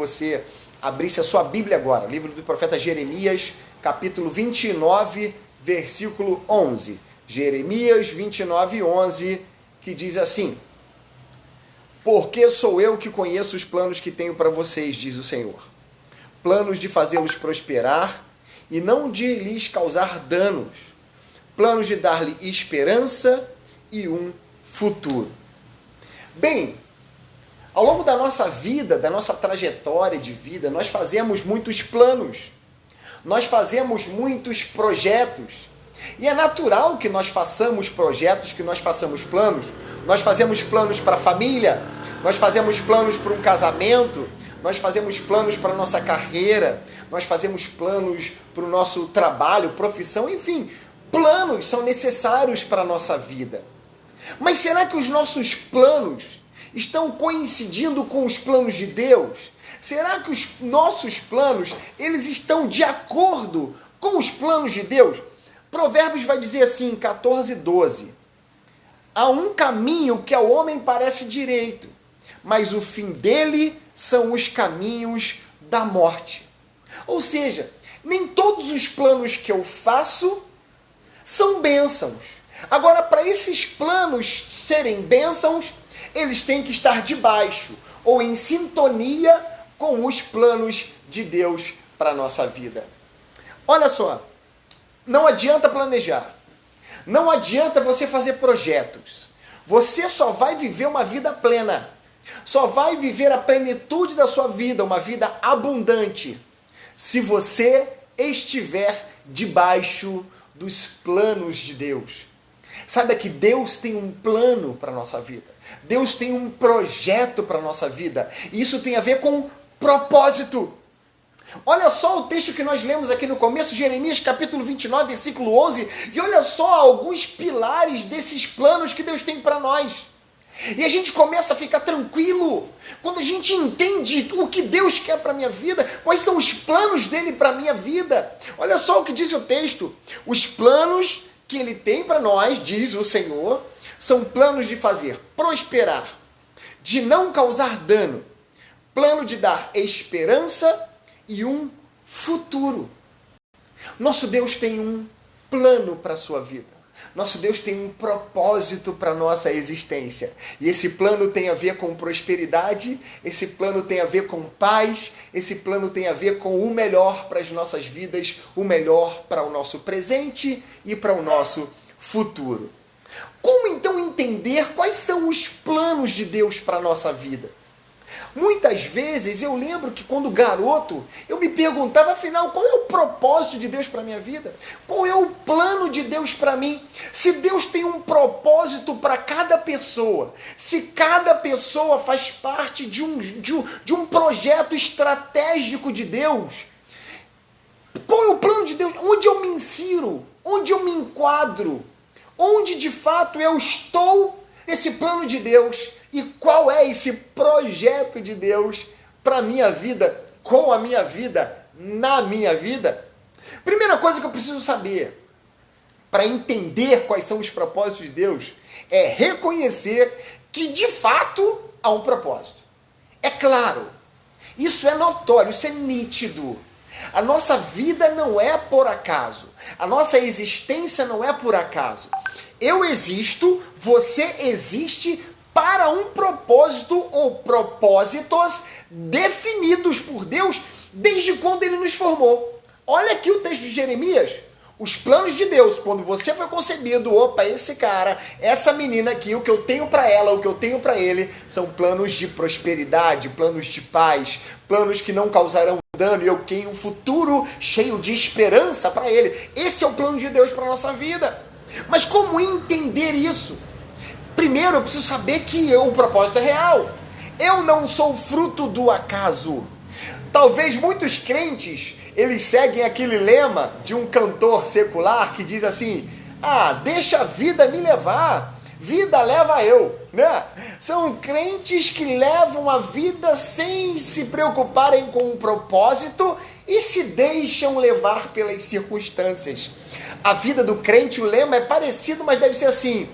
você abrisse a sua Bíblia agora, livro do profeta Jeremias, capítulo 29, versículo 11. Jeremias 29, 11, que diz assim: porque sou eu que conheço os planos que tenho para vocês, diz o Senhor. Planos de fazê-los prosperar e não de lhes causar danos. Planos de dar-lhe esperança e um futuro. Bem, ao longo da nossa vida, da nossa trajetória de vida, nós fazemos muitos planos. Nós fazemos muitos projetos. E é natural que nós façamos projetos, que nós façamos planos. Nós fazemos planos para a família, nós fazemos planos para um casamento, nós fazemos planos para a nossa carreira, nós fazemos planos para o nosso trabalho, profissão, enfim. Planos são necessários para a nossa vida. Mas será que os nossos planos estão coincidindo com os planos de Deus? Será que os nossos planos, eles estão de acordo com os planos de Deus? Provérbios vai dizer assim, 14:12. Há um caminho que ao homem parece direito, mas o fim dele são os caminhos da morte. Ou seja, nem todos os planos que eu faço são bênçãos. Agora, para esses planos serem bênçãos, eles têm que estar debaixo ou em sintonia com os planos de Deus para a nossa vida. Olha só, não adianta planejar, não adianta você fazer projetos. Você só vai viver uma vida plena, só vai viver a plenitude da sua vida, uma vida abundante, se você estiver debaixo dos planos de Deus. Saiba que Deus tem um plano para a nossa vida. Deus tem um projeto para a nossa vida. E isso tem a ver com propósito. Olha só o texto que nós lemos aqui no começo, Jeremias capítulo 29, versículo 11. E olha só alguns pilares desses planos que Deus tem para nós. E a gente começa a ficar tranquilo quando a gente entende o que Deus quer para a minha vida, quais são os planos dele para a minha vida. Olha só o que diz o texto. Os planos que ele tem para nós, diz o Senhor, são planos de fazer prosperar, de não causar dano, plano de dar esperança e um futuro. Nosso Deus tem um plano para a sua vida. Nosso Deus tem um propósito para a nossa existência. E esse plano tem a ver com prosperidade, esse plano tem a ver com paz, esse plano tem a ver com o melhor para as nossas vidas, o melhor para o nosso presente e para o nosso futuro. Como então entender quais são os planos de Deus para a nossa vida? Muitas vezes eu lembro que quando garoto eu me perguntava, afinal, qual é o propósito de Deus para a minha vida? Qual é o plano de Deus para mim? Se Deus tem um propósito para cada pessoa, se cada pessoa faz parte de um projeto estratégico de Deus, qual é o plano de Deus? Onde eu me insiro? Onde eu me enquadro? Onde de fato eu estou nesse plano de Deus? E qual é esse projeto de Deus para a minha vida, com a minha vida, na minha vida? Primeira coisa que eu preciso saber, para entender quais são os propósitos de Deus, é reconhecer que de fato há um propósito. É claro, isso é notório, isso é nítido. A nossa vida não é por acaso. A nossa existência não é por acaso. Eu existo, você existe para um propósito ou propósitos definidos por Deus desde quando ele nos formou. Olha aqui o texto de Jeremias. Os planos de Deus, quando você foi concebido, opa, esse cara, essa menina aqui, o que eu tenho para ela, o que eu tenho para ele, são planos de prosperidade, planos de paz, planos que não causarão dano e eu tenho um futuro cheio de esperança para ele. Esse é o plano de Deus para a nossa vida. Mas como entender isso? Primeiro, eu preciso saber que o propósito é real. Eu não sou fruto do acaso. Talvez muitos crentes, eles seguem aquele lema de um cantor secular que diz assim: deixa a vida me levar, vida leva eu, né? São crentes que levam a vida sem se preocuparem com o propósito e se deixam levar pelas circunstâncias. A vida do crente, o lema é parecido, mas deve ser assim: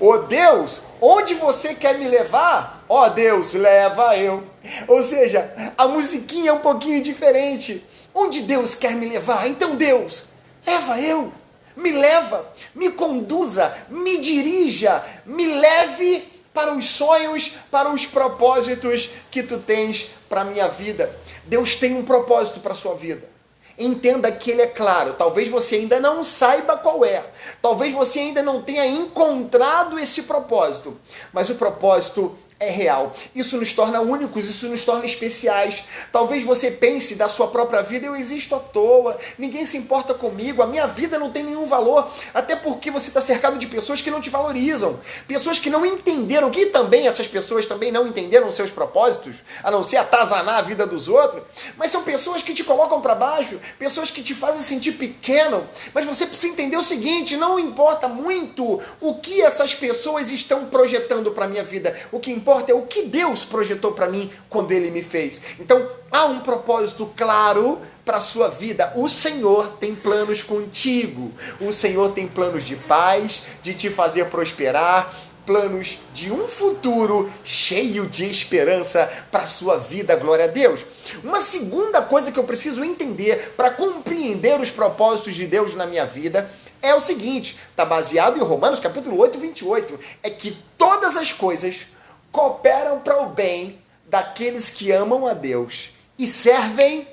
ó Deus, onde você quer me levar? Ó Deus, leva eu. Ou seja, a musiquinha é um pouquinho diferente. Onde Deus quer me levar? Então Deus, leva eu, me leva, me conduza, me dirija, me leve para os sonhos, para os propósitos que tu tens para a minha vida. Deus tem um propósito para a sua vida. Entenda que ele é claro. Talvez você ainda não saiba qual é. Talvez você ainda não tenha encontrado esse propósito. Mas o propósito é real. Isso nos torna únicos, isso nos torna especiais. Talvez você pense da sua própria vida: eu existo à toa, ninguém se importa comigo, a minha vida não tem nenhum valor. Até porque você está cercado de pessoas que não te valorizam, pessoas que não entenderam, que também essas pessoas também não entenderam os seus propósitos, a não ser atazanar a vida dos outros. Mas são pessoas que te colocam para baixo, pessoas que te fazem sentir pequeno. Mas você precisa entender o seguinte: não importa muito o que essas pessoas estão projetando para a minha vida, o que importa é o que Deus projetou para mim quando Ele me fez. Então, há um propósito claro para a sua vida. O Senhor tem planos contigo. O Senhor tem planos de paz, de te fazer prosperar, planos de um futuro cheio de esperança para a sua vida, glória a Deus. Uma segunda coisa que eu preciso entender para compreender os propósitos de Deus na minha vida é o seguinte, está baseado em Romanos capítulo 8, 28, é que todas as coisas cooperam para o bem daqueles que amam a Deus e servem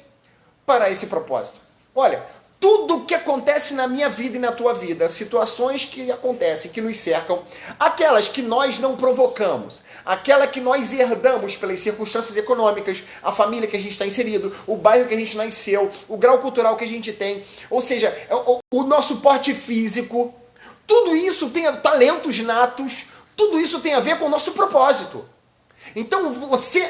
para esse propósito. Olha, tudo o que acontece na minha vida e na tua vida, situações que acontecem, que nos cercam, aquelas que nós não provocamos, aquela que nós herdamos pelas circunstâncias econômicas, a família que a gente está inserido, o bairro que a gente nasceu, o grau cultural que a gente tem, ou seja, o nosso porte físico, tudo isso tem talentos natos, tudo isso tem a ver com o nosso propósito. Então,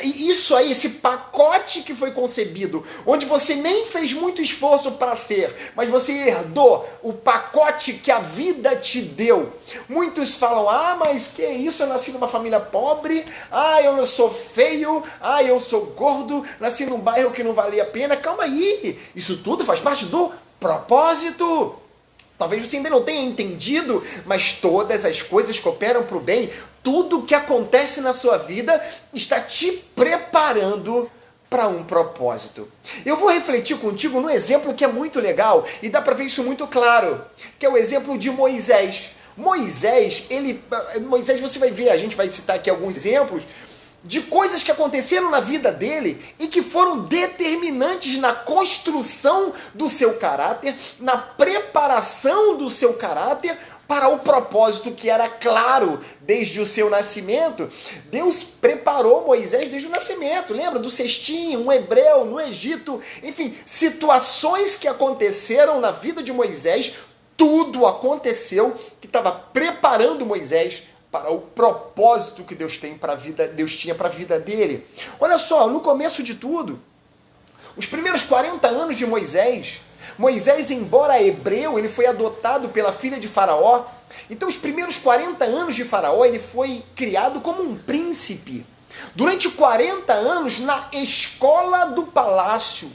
isso aí, esse pacote que foi concebido, onde você nem fez muito esforço para ser, mas você herdou o pacote que a vida te deu. Muitos falam: ah, mas que isso, eu nasci numa família pobre, ah, eu sou feio, ah, eu sou gordo, nasci num bairro que não valia a pena. Calma aí, isso tudo faz parte do propósito. Talvez você ainda não tenha entendido, mas todas as coisas cooperam para o bem. Tudo que acontece na sua vida está te preparando para um propósito. Eu vou refletir contigo num exemplo que é muito legal e dá para ver isso muito claro, que é o exemplo de Moisés. Moisés, você vai ver, a gente vai citar aqui alguns exemplos de coisas que aconteceram na vida dele e que foram determinantes na construção do seu caráter, na preparação do seu caráter para o propósito que era claro desde o seu nascimento. Deus preparou Moisés desde o nascimento. Lembra do cestinho, um hebreu no Egito, enfim, situações que aconteceram na vida de Moisés, tudo aconteceu que estava preparando Moisés para o propósito que Deus tinha para a vida dele. Olha só, no começo de tudo, os primeiros 40 anos de Moisés, embora hebreu, ele foi adotado pela filha de Faraó. Então, os primeiros 40 anos de Faraó, ele foi criado como um príncipe. Durante 40 anos, na escola do palácio,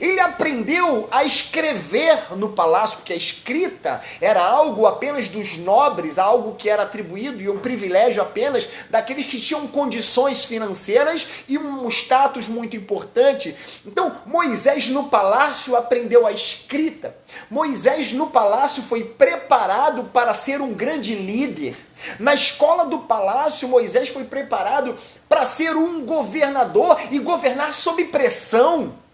ele aprendeu a escrever no palácio, porque a escrita era algo apenas dos nobres, algo que era atribuído e um privilégio apenas daqueles que tinham condições financeiras e um status muito importante. Então, Moisés no palácio aprendeu a escrita. Moisés no palácio foi preparado para ser um grande líder. Na escola do palácio, Moisés foi preparado para ser um governador e governar sob pressão.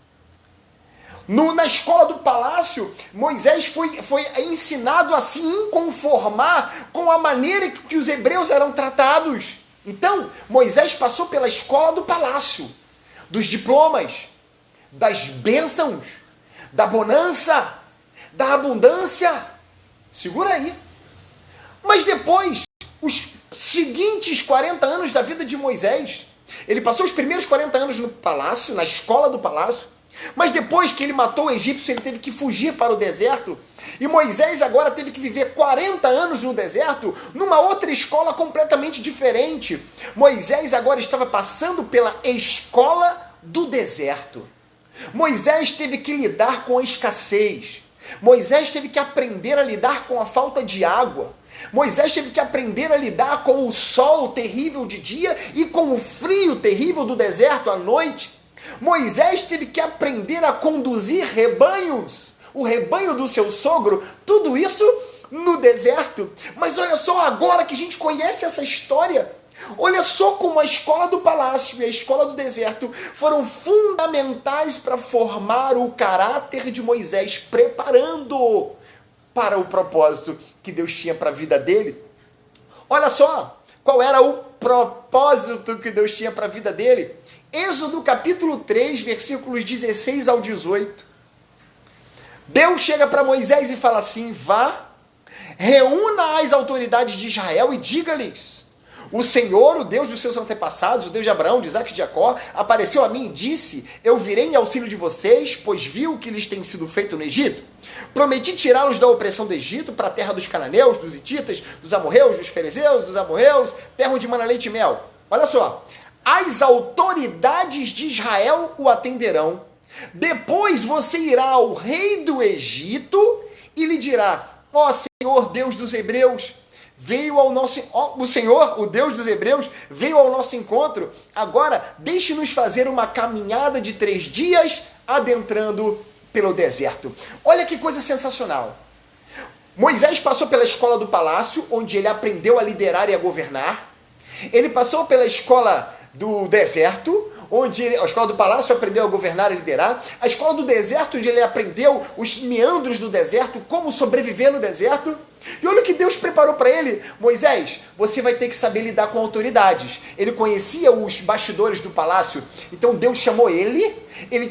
Na escola do palácio, Moisés foi ensinado a se inconformar com a maneira que os hebreus eram tratados. Então, Moisés passou pela escola do palácio, dos diplomas, das bênçãos, da bonança, da abundância. Segura aí. Mas depois, os seguintes 40 anos da vida de Moisés, ele passou os primeiros 40 anos no palácio, na escola do palácio, mas depois que ele matou o egípcio, ele teve que fugir para o deserto. E Moisés agora teve que viver 40 anos no deserto, numa outra escola completamente diferente. Moisés agora estava passando pela escola do deserto. Moisés teve que lidar com a escassez. Moisés teve que aprender a lidar com a falta de água. Moisés teve que aprender a lidar com o sol terrível de dia e com o frio terrível do deserto à noite. Moisés teve que aprender a conduzir rebanhos, o rebanho do seu sogro, tudo isso no deserto. Mas olha só, agora que a gente conhece essa história, olha só como a escola do palácio e a escola do deserto foram fundamentais para formar o caráter de Moisés, preparando-o para o propósito que Deus tinha para a vida dele. Olha só, qual era o propósito que Deus tinha para a vida dele? Êxodo capítulo 3, versículos 16 ao 18. Deus chega para Moisés e fala assim: vá, reúna as autoridades de Israel e diga-lhes: o Senhor, o Deus dos seus antepassados, o Deus de Abraão, de Isaque e de Jacó, apareceu a mim e disse: eu virei em auxílio de vocês, pois vi o que lhes tem sido feito no Egito. Prometi tirá-los da opressão do Egito para a terra dos cananeus, dos hititas, dos amorreus, dos ferezeus, dos amorreus, terra onde mana leite e mel. Olha só, as autoridades de Israel o atenderão. Depois você irá ao rei do Egito e lhe dirá: ó Senhor, Deus dos hebreus, o Senhor, o Deus dos hebreus, veio ao nosso encontro. Agora, deixe-nos fazer uma caminhada de 3 dias adentrando pelo deserto. Olha que coisa sensacional. Moisés passou pela escola do palácio, onde ele aprendeu a liderar e a governar. Ele passou pela escola do deserto, onde a escola do palácio aprendeu a governar e liderar. A escola do deserto, onde ele aprendeu os meandros do deserto, como sobreviver no deserto. E olha o que Deus preparou para ele: Moisés, você vai ter que saber lidar com autoridades. Ele conhecia os bastidores do palácio, então Deus chamou ele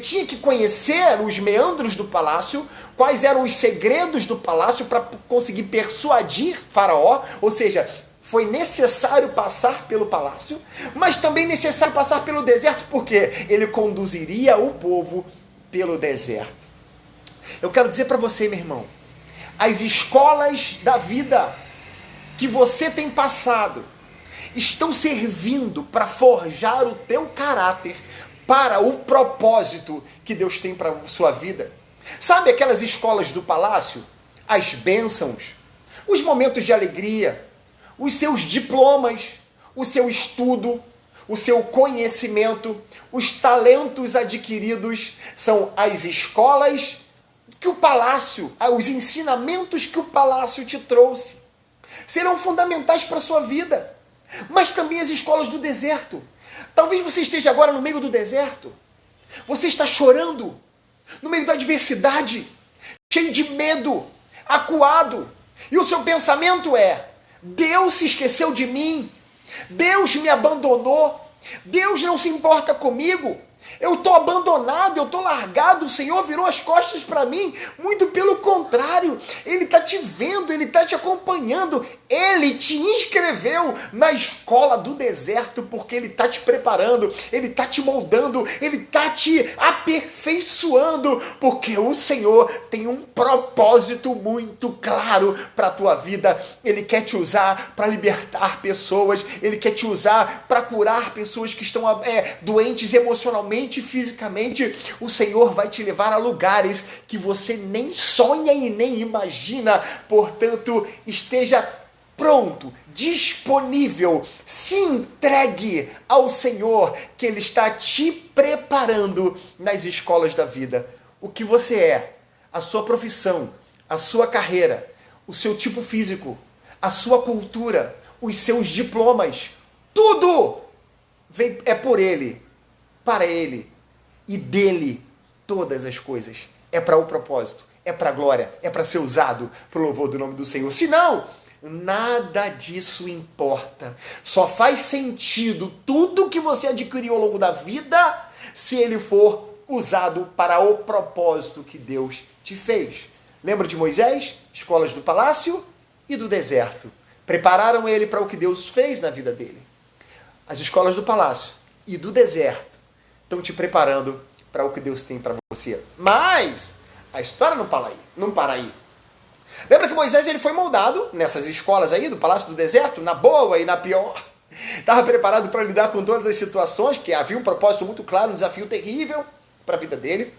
tinha que conhecer os meandros do palácio, quais eram os segredos do palácio para conseguir persuadir Faraó, ou seja, foi necessário passar pelo palácio, mas também necessário passar pelo deserto, porque ele conduziria o povo pelo deserto. Eu quero dizer para você, meu irmão, as escolas da vida que você tem passado estão servindo para forjar o teu caráter para o propósito que Deus tem para a sua vida. Sabe aquelas escolas do palácio? As bênçãos, os momentos de alegria, os seus diplomas, o seu estudo, o seu conhecimento, os talentos adquiridos, são as escolas que o palácio, os ensinamentos que o palácio te trouxe, serão fundamentais para a sua vida. Mas também as escolas do deserto. Talvez você esteja agora no meio do deserto. Você está chorando, no meio da adversidade, cheio de medo, acuado. E o seu pensamento é: Deus se esqueceu de mim, Deus me abandonou, Deus não se importa comigo, eu estou abandonado, eu estou largado, o Senhor virou as costas para mim. Muito pelo contrário, Ele está te vendo, Ele está te acompanhando, Ele te inscreveu na escola do deserto, porque Ele está te preparando, Ele está te moldando, Ele está te aperfeiçoando, porque o Senhor tem um propósito muito claro para a tua vida. Ele quer te usar para libertar pessoas, Ele quer te usar para curar pessoas que estão doentes emocionalmente, fisicamente. O Senhor vai te levar a lugares que você nem sonha e nem imagina. Portanto, esteja pronto, disponível, se entregue ao Senhor, que Ele está te preparando nas escolas da vida. O que você é, a sua profissão, a sua carreira, o seu tipo físico, a sua cultura, os seus diplomas, tudo é por Ele, para Ele e dele todas as coisas. É para o propósito, é para a glória, é para ser usado para o louvor do nome do Senhor. Se não, nada disso importa. Só faz sentido tudo que você adquiriu ao longo da vida se ele for usado para o propósito que Deus te fez. Lembra de Moisés? Escolas do palácio e do deserto. Prepararam ele para o que Deus fez na vida dele. As escolas do palácio e do deserto estão te preparando para o que Deus tem para você. Mas a história não para aí. Lembra que Moisés ele foi moldado nessas escolas aí do palácio do deserto, na boa e na pior. Estava preparado para lidar com todas as situações, porque havia um propósito muito claro, um desafio terrível para a vida dele.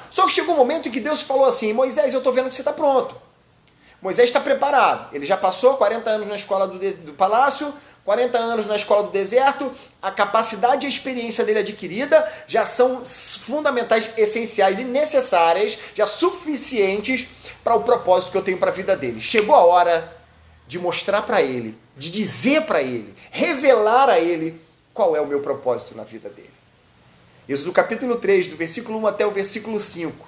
Só que chegou um momento em que Deus falou assim: Moisés, eu estou vendo que você está pronto. Moisés está preparado. Ele já passou 40 anos na escola do palácio, 40 anos na escola do deserto. A capacidade e a experiência dele adquirida já são fundamentais, essenciais e necessárias, já suficientes para o propósito que eu tenho para a vida dele. Chegou a hora de mostrar para ele, de dizer para ele, revelar a ele qual é o meu propósito na vida dele. Êxodo capítulo 3, do versículo 1 até o versículo 5.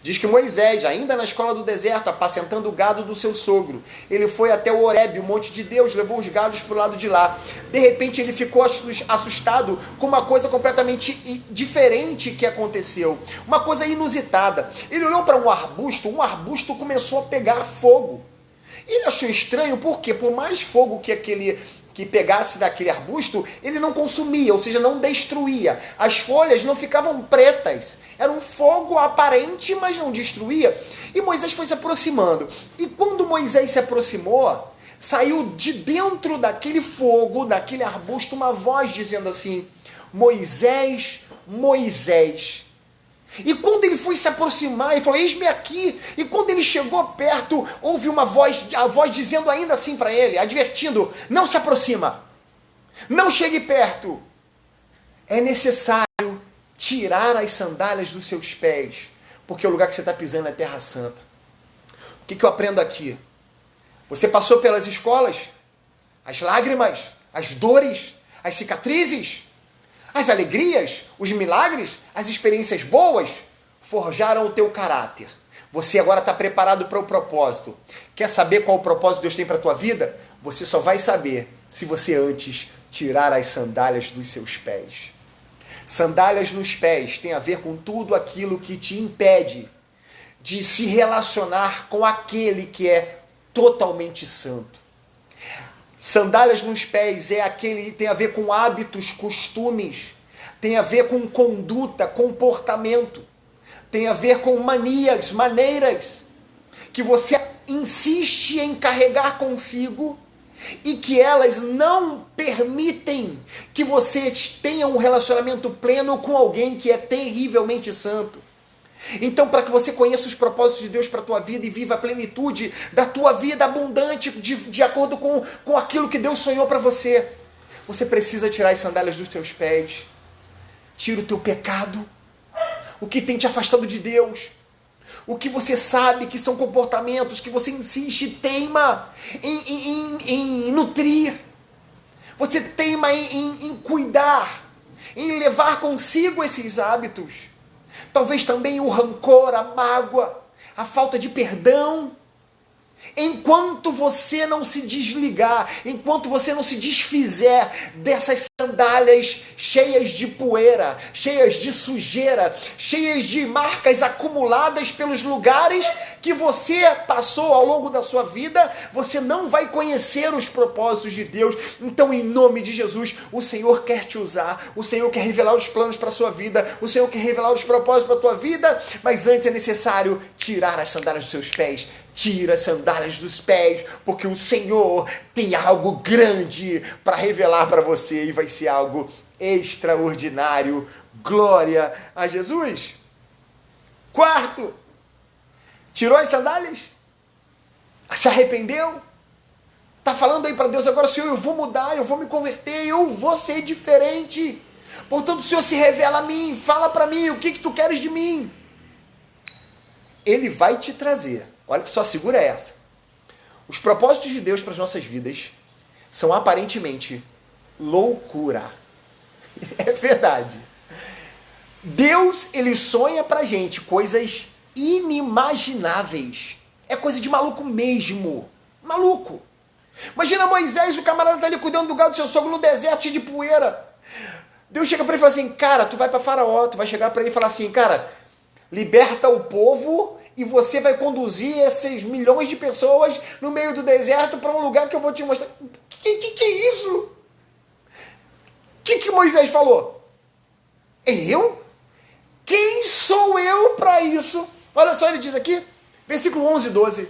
Diz que Moisés, ainda na escola do deserto, apacentando o gado do seu sogro, ele foi até o Horebe, o monte de Deus, levou os gados para o lado de lá. De repente ele ficou assustado com uma coisa completamente diferente que aconteceu, uma coisa inusitada. Ele olhou para um arbusto começou a pegar fogo. Ele achou estranho porque, por mais fogo que pegasse daquele arbusto, ele não consumia, ou seja, não destruía. As folhas não ficavam pretas. Era um fogo aparente, mas não destruía. E Moisés foi se aproximando. E quando Moisés se aproximou, saiu de dentro daquele fogo, daquele arbusto, uma voz dizendo assim: Moisés, Moisés. E quando ele foi se aproximar, ele falou: eis-me aqui. E quando ele chegou perto, houve a voz dizendo ainda assim para ele, advertindo: não se aproxima, não chegue perto. É necessário tirar as sandálias dos seus pés, porque o lugar que você está pisando é terra santa. O que eu aprendo aqui? Você passou pelas escolas, as lágrimas, as dores, as cicatrizes, as alegrias, os milagres, as experiências boas forjaram o teu caráter. Você agora está preparado para o propósito. Quer saber qual o propósito que Deus tem para a tua vida? Você só vai saber se você antes tirar as sandálias dos seus pés. Sandálias nos pés tem a ver com tudo aquilo que te impede de se relacionar com aquele que é totalmente santo. Sandálias nos pés tem a ver com hábitos, costumes, tem a ver com conduta, comportamento, tem a ver com manias, maneiras que você insiste em carregar consigo e que elas não permitem que você tenha um relacionamento pleno com alguém que é terrivelmente santo. Então, para que você conheça os propósitos de Deus para a tua vida e viva a plenitude da tua vida abundante de acordo com aquilo que Deus sonhou para você, você precisa tirar as sandálias dos teus pés. Tira o teu pecado, o que tem te afastado de Deus, o que você sabe que são comportamentos que você insiste e teima em nutrir, você teima em cuidar, em levar consigo esses hábitos. Talvez também o rancor, a mágoa, a falta de perdão. Enquanto você não se desligar, enquanto você não se desfizer dessas sandálias cheias de poeira, cheias de sujeira, cheias de marcas acumuladas pelos lugares que você passou ao longo da sua vida, você não vai conhecer os propósitos de Deus. Então, em nome de Jesus, o Senhor quer te usar, o Senhor quer revelar os planos para a sua vida, o Senhor quer revelar os propósitos para a tua vida, mas antes é necessário tirar as sandálias dos seus pés. Tira as sandálias dos pés, porque o Senhor tem algo grande para revelar para você e vai ser algo extraordinário. Glória a Jesus. Quarto, tirou as sandálias? Se arrependeu? Está falando aí para Deus agora: Senhor, eu vou mudar, eu vou me converter, eu vou ser diferente. Portanto, o Senhor se revela a mim, fala para mim, o que tu queres de mim? Ele vai te trazer. Olha só, segura essa. Os propósitos de Deus para as nossas vidas são aparentemente loucura. É verdade. Deus, ele sonha pra gente coisas inimagináveis. É coisa de maluco mesmo. Maluco. Imagina Moisés, o camarada tá ali cuidando do gado do seu sogro no deserto cheio de poeira. Deus chega pra ele e fala assim: cara, tu vai pra Faraó, tu vai chegar pra ele e falar assim: cara, liberta o povo e você vai conduzir esses milhões de pessoas no meio do deserto para um lugar que eu vou te mostrar. Que é isso? O que Moisés falou? Eu? Quem sou eu para isso? Olha só, ele diz aqui, versículo 11 e 12.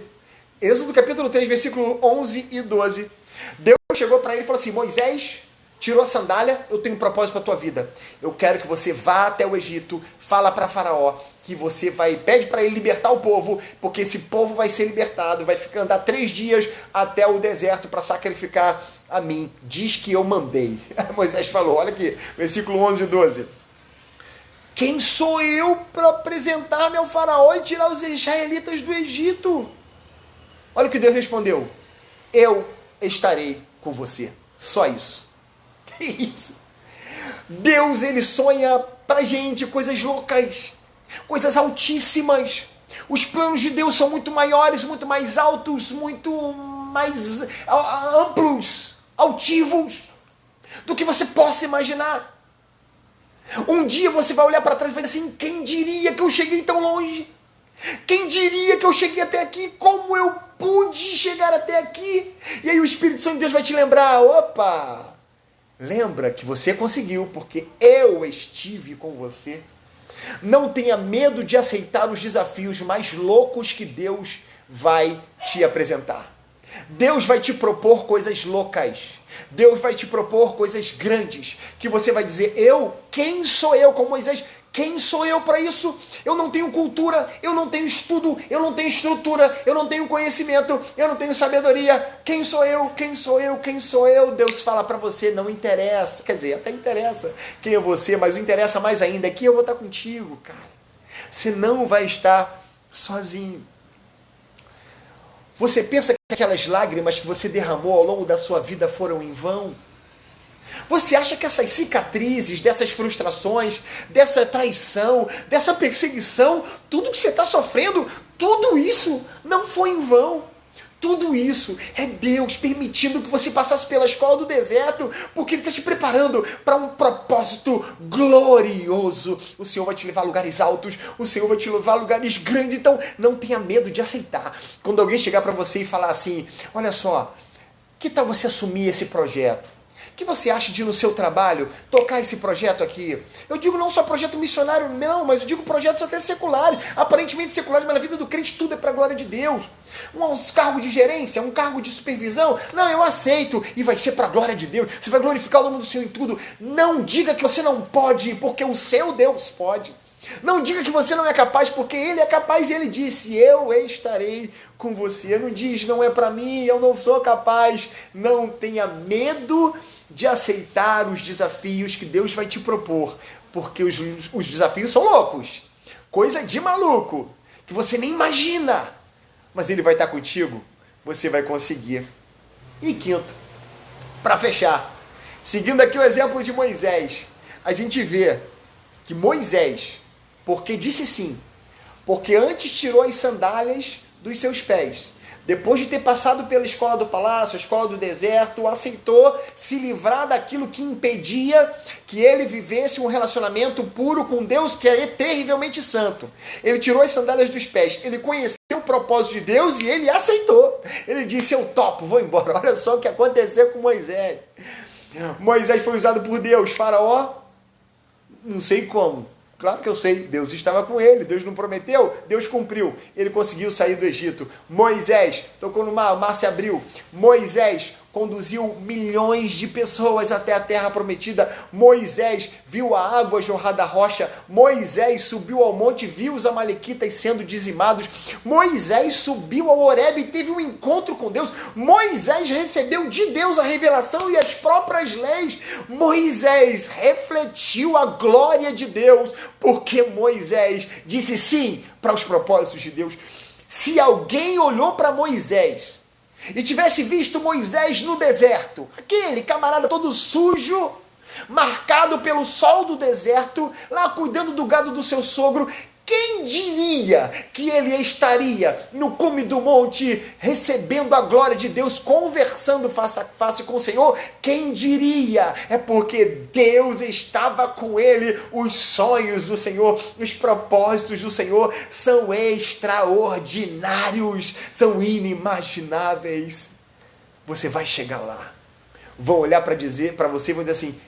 Êxodo capítulo 3, versículo 11 e 12. Deus chegou para ele e falou assim: Moisés, tirou a sandália, eu tenho um propósito para a tua vida. Eu quero que você vá até o Egito, fala para Faraó que você vai, pede para ele libertar o povo, porque esse povo vai ser libertado, vai ficar andar 3 dias até o deserto para sacrificar a mim. Diz que eu mandei. Moisés falou, olha aqui, versículo 11 e 12. Quem sou eu para apresentar-me ao Faraó e tirar os israelitas do Egito? Olha o que Deus respondeu. Eu estarei com você. Só isso. Que isso? Deus, ele sonha pra gente coisas loucas, coisas altíssimas. Os planos de Deus são muito maiores, muito mais altos, muito mais amplos, altivos, do que você possa imaginar. Um dia você vai olhar para trás e vai dizer assim, quem diria que eu cheguei tão longe? Quem diria que eu cheguei até aqui? Como eu pude chegar até aqui? E aí o Espírito Santo de Deus vai te lembrar, opa, lembra que você conseguiu, porque eu estive com você. Não tenha medo de aceitar os desafios mais loucos que Deus vai te apresentar. Deus vai te propor coisas loucas. Deus vai te propor coisas grandes, que você vai dizer, quem sou eu? Como Moisés, quem sou eu para isso? Eu não tenho cultura, eu não tenho estudo, eu não tenho estrutura, eu não tenho conhecimento, eu não tenho sabedoria. Quem sou eu? Quem sou eu? Quem sou eu? Deus fala para você, não interessa. Quer dizer, até interessa quem é você, mas o interessa mais ainda é que eu vou estar contigo, cara. Você não vai estar sozinho. Você pensa que aquelas lágrimas que você derramou ao longo da sua vida foram em vão? Você acha que essas cicatrizes, dessas frustrações, dessa traição, dessa perseguição, tudo que você está sofrendo, tudo isso não foi em vão? Tudo isso é Deus permitindo que você passasse pela escola do deserto, porque Ele está te preparando para um propósito glorioso. O Senhor vai te levar a lugares altos, o Senhor vai te levar a lugares grandes, então não tenha medo de aceitar. Quando alguém chegar para você e falar assim, olha só, que tal você assumir esse projeto? O que você acha de ir no seu trabalho tocar esse projeto aqui? Eu digo não só projeto missionário, não, mas eu digo projetos até seculares, aparentemente seculares, mas na vida do crente tudo é para a glória de Deus. Um cargo de gerência, um cargo de supervisão, não, eu aceito e vai ser para a glória de Deus. Você vai glorificar o nome do Senhor em tudo. Não diga que você não pode, porque o seu Deus pode. Não diga que você não é capaz, porque Ele é capaz e Ele disse, eu estarei com você. Não diz, não é para mim, eu não sou capaz. Não tenha medo de aceitar os desafios que Deus vai te propor, porque os desafios são loucos, coisa de maluco, que você nem imagina, mas Ele vai estar contigo, você vai conseguir. E quinto, para fechar, seguindo aqui o exemplo de Moisés, a gente vê que Moisés, porque disse sim, porque antes tirou as sandálias dos seus pés, depois de ter passado pela escola do palácio, a escola do deserto, aceitou se livrar daquilo que impedia que ele vivesse um relacionamento puro com Deus, que é terrivelmente santo. Ele tirou as sandálias dos pés, ele conheceu o propósito de Deus e ele aceitou. Ele disse, eu topo, vou embora. Olha só o que aconteceu com Moisés. Moisés foi usado por Deus. Faraó, não sei como. Claro que eu sei, Deus estava com ele, Deus não prometeu, Deus cumpriu, ele conseguiu sair do Egito. Moisés tocou no mar, o mar se abriu. Moisés conduziu milhões de pessoas até a terra prometida. Moisés viu a água jorrar da rocha. Moisés subiu ao monte e viu os amalequitas sendo dizimados. Moisés subiu ao Horebe e teve um encontro com Deus. Moisés recebeu de Deus a revelação e as próprias leis. Moisés refletiu a glória de Deus, porque Moisés disse sim para os propósitos de Deus. Se alguém olhou para Moisés e tivesse visto Moisés no deserto, aquele camarada todo sujo, marcado pelo sol do deserto, lá cuidando do gado do seu sogro, quem diria que ele estaria no cume do monte, recebendo a glória de Deus, conversando face a face com o Senhor? Quem diria? É porque Deus estava com ele. Os sonhos do Senhor, os propósitos do Senhor são extraordinários, são inimagináveis. Você vai chegar lá. Vão olhar para você e vão dizer assim,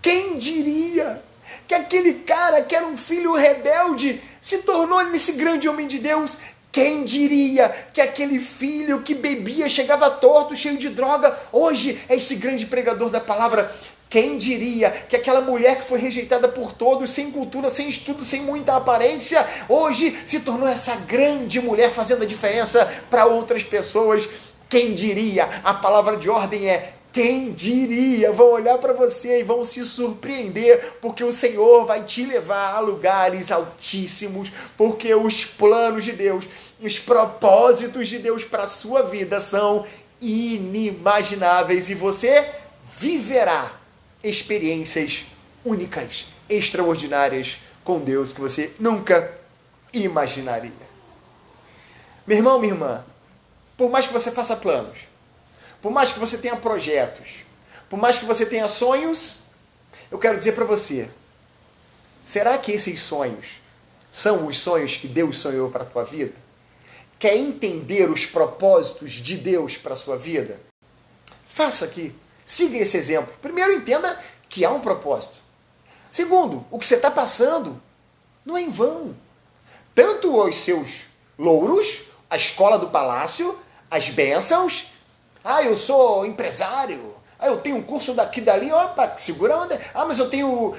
quem diria que aquele cara que era um filho rebelde se tornou nesse grande homem de Deus? Quem diria que aquele filho que bebia, chegava torto, cheio de droga, hoje é esse grande pregador da palavra? Quem diria que aquela mulher que foi rejeitada por todos, sem cultura, sem estudo, sem muita aparência, hoje se tornou essa grande mulher fazendo a diferença para outras pessoas? Quem diria? A palavra de ordem é: quem diria? Vão olhar para você e vão se surpreender, porque o Senhor vai te levar a lugares altíssimos, porque os planos de Deus, os propósitos de Deus para a sua vida são inimagináveis e você viverá experiências únicas, extraordinárias com Deus que você nunca imaginaria. Meu irmão, minha irmã, por mais que você faça planos, por mais que você tenha projetos, por mais que você tenha sonhos, eu quero dizer para você, será que esses sonhos são os sonhos que Deus sonhou para a tua vida? Quer entender os propósitos de Deus para a sua vida? Faça aqui. Siga esse exemplo. Primeiro, entenda que há um propósito. Segundo, o que você está passando não é em vão. Tanto os seus louros, a escola do palácio, as bênçãos. Eu sou empresário. Eu tenho um curso daqui e dali. Opa, segura a onda. Mas eu tenho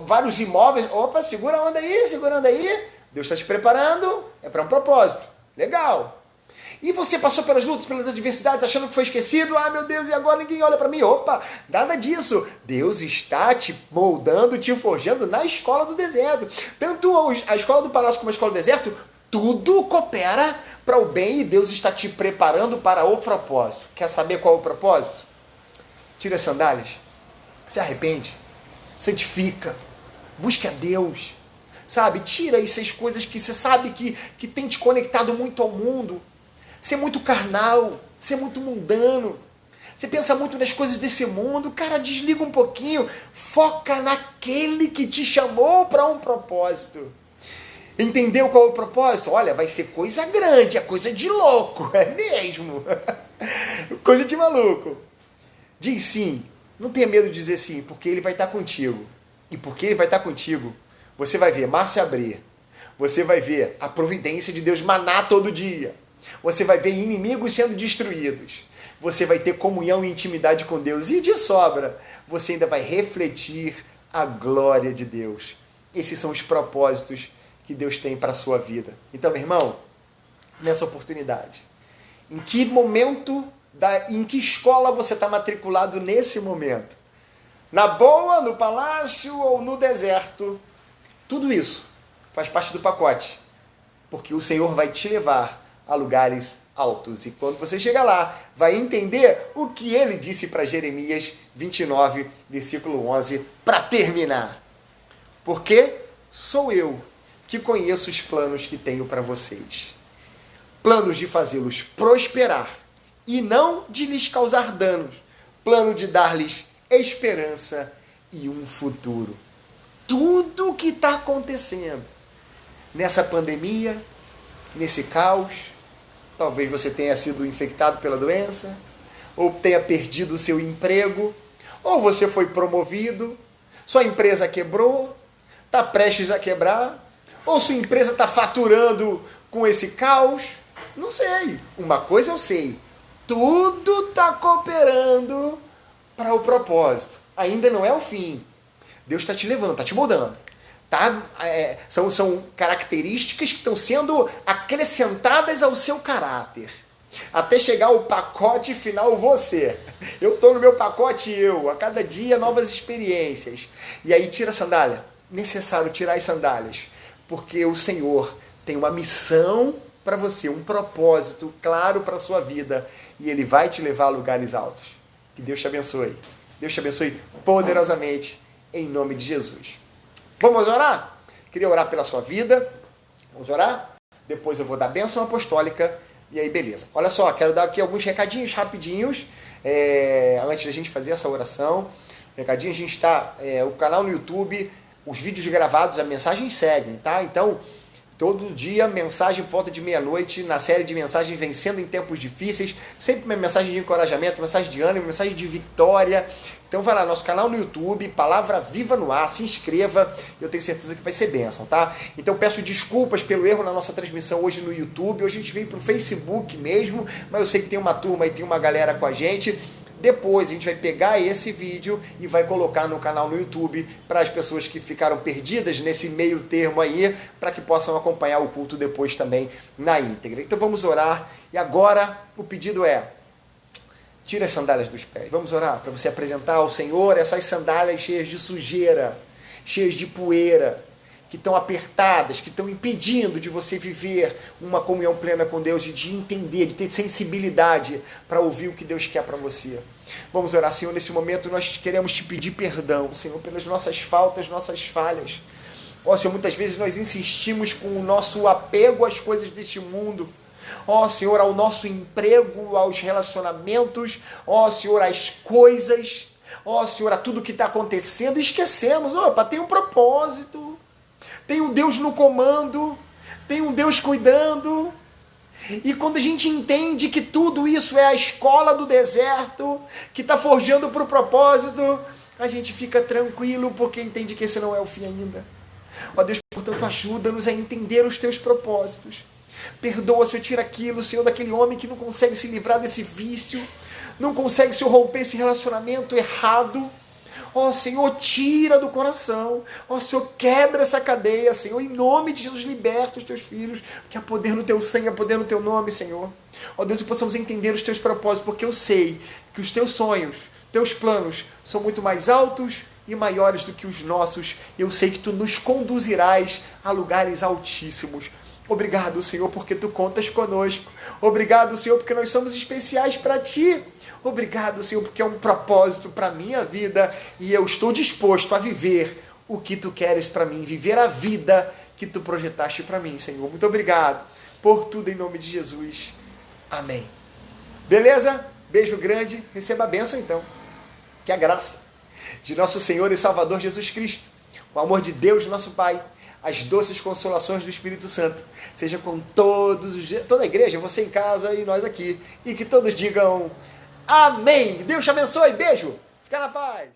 vários imóveis. Opa, segura a onda aí, segura a onda aí. Deus está te preparando. É para um propósito. Legal. E você passou pelas lutas, pelas adversidades, achando que foi esquecido? Meu Deus, e agora ninguém olha para mim? Opa, nada disso. Deus está te moldando, te forjando na escola do deserto. Tanto a escola do palácio como a escola do deserto, tudo coopera para o bem e Deus está te preparando para o propósito. Quer saber qual é o propósito? Tira as sandálias, se arrepende, santifica, busca Deus, sabe? Tira essas coisas que você sabe que tem te conectado muito ao mundo. Ser muito carnal, ser muito mundano. Você pensa muito nas coisas desse mundo, cara, desliga um pouquinho, foca naquele que te chamou para um propósito. Entendeu qual é o propósito? Olha, vai ser coisa grande, é coisa de louco, é mesmo. Coisa de maluco. Diz sim, não tenha medo de dizer sim, porque ele vai estar contigo. E porque ele vai estar contigo, você vai ver mar se abrir, você vai ver a providência de Deus maná todo dia. Você vai ver inimigos sendo destruídos. Você vai ter comunhão e intimidade com Deus. E de sobra, você ainda vai refletir a glória de Deus. Esses são os propósitos que Deus tem para a sua vida. Então, meu irmão, nessa oportunidade, em que momento, em que escola você está matriculado nesse momento? Na boa, no palácio ou no deserto? Tudo isso faz parte do pacote. Porque o Senhor vai te levar a lugares altos. E quando você chegar lá, vai entender o que ele disse para Jeremias 29, versículo 11, para terminar. Porque sou eu que conheço os planos que tenho para vocês. Planos de fazê-los prosperar e não de lhes causar danos. Plano de dar-lhes esperança e um futuro. Tudo o que está acontecendo nessa pandemia, nesse caos, talvez você tenha sido infectado pela doença, ou tenha perdido o seu emprego, ou você foi promovido, sua empresa quebrou, está prestes a quebrar, ou sua empresa está faturando com esse caos. Não sei. Uma coisa eu sei. Tudo está cooperando para o propósito. Ainda não é o fim. Deus está te levando, está te moldando. São características que estão sendo acrescentadas ao seu caráter. Até chegar o pacote final você. Eu estou no meu pacote a cada dia novas experiências. E aí tira a sandália. Necessário tirar as sandálias. Porque o Senhor tem uma missão para você, um propósito claro para a sua vida. E Ele vai te levar a lugares altos. Que Deus te abençoe. Deus te abençoe poderosamente em nome de Jesus. Vamos orar? Queria orar pela sua vida. Vamos orar? Depois eu vou dar bênção apostólica. E aí, beleza. Olha só, quero dar aqui alguns recadinhos rapidinhos. Antes da gente fazer essa oração. Recadinho, a gente está... o canal no YouTube, os vídeos gravados, as mensagens seguem, tá? Então, todo dia, mensagem por volta de meia-noite, na série de mensagens Vencendo em Tempos Difíceis. Sempre uma mensagem de encorajamento, mensagem de ânimo, mensagem de vitória. Então vai lá, nosso canal no YouTube, Palavra Viva no Ar, se inscreva, eu tenho certeza que vai ser bênção, tá? Então peço desculpas pelo erro na nossa transmissão hoje no YouTube, hoje a gente veio pro Facebook mesmo, mas eu sei que tem uma turma e tem uma galera com a gente. Depois a gente vai pegar esse vídeo e vai colocar no canal no YouTube para as pessoas que ficaram perdidas nesse meio termo aí, para que possam acompanhar o culto depois também na íntegra. Então vamos orar e agora o pedido é: tira as sandálias dos pés. Vamos orar para você apresentar ao Senhor essas sandálias cheias de sujeira, cheias de poeira, que estão apertadas, que estão impedindo de você viver uma comunhão plena com Deus, de entender, de ter sensibilidade para ouvir o que Deus quer para você. Vamos orar, Senhor, nesse momento nós queremos te pedir perdão, Senhor, pelas nossas faltas, nossas falhas. Ó, Senhor, muitas vezes nós insistimos com o nosso apego às coisas deste mundo. Ó, Senhor, ao nosso emprego, aos relacionamentos, ó, Senhor, às coisas, ó, Senhor, a tudo que está acontecendo, e esquecemos, opa, tem um propósito, tem um Deus no comando, tem um Deus cuidando. E quando a gente entende que tudo isso é a escola do deserto, que está forjando para o propósito, a gente fica tranquilo, porque entende que esse não é o fim ainda. Ó Deus, portanto, ajuda-nos a entender os teus propósitos. Perdoa, Senhor, tira aquilo, Senhor, daquele homem que não consegue se livrar desse vício, não consegue, Senhor, romper esse relacionamento errado. Ó Senhor, tira do coração. Ó Senhor, quebra essa cadeia, Senhor. Em nome de Jesus, liberta os teus filhos, porque há poder no teu sangue, há poder no teu nome, Senhor. Ó Deus, que possamos entender os teus propósitos, porque eu sei que os teus sonhos, teus planos são muito mais altos e maiores do que os nossos. Eu sei que tu nos conduzirás a lugares altíssimos. Obrigado, Senhor, porque tu contas conosco. Obrigado, Senhor, porque nós somos especiais para ti. Obrigado, Senhor, porque é um propósito para a minha vida e eu estou disposto a viver o que tu queres para mim, viver a vida que tu projetaste para mim, Senhor. Muito obrigado por tudo em nome de Jesus. Amém. Beleza? Beijo grande. Receba a bênção, então. Que a graça de nosso Senhor e Salvador Jesus Cristo, o amor de Deus, nosso Pai, as doces consolações do Espírito Santo, seja com toda a igreja, você em casa e nós aqui, e que todos digam amém. Deus te abençoe, beijo, fica na paz.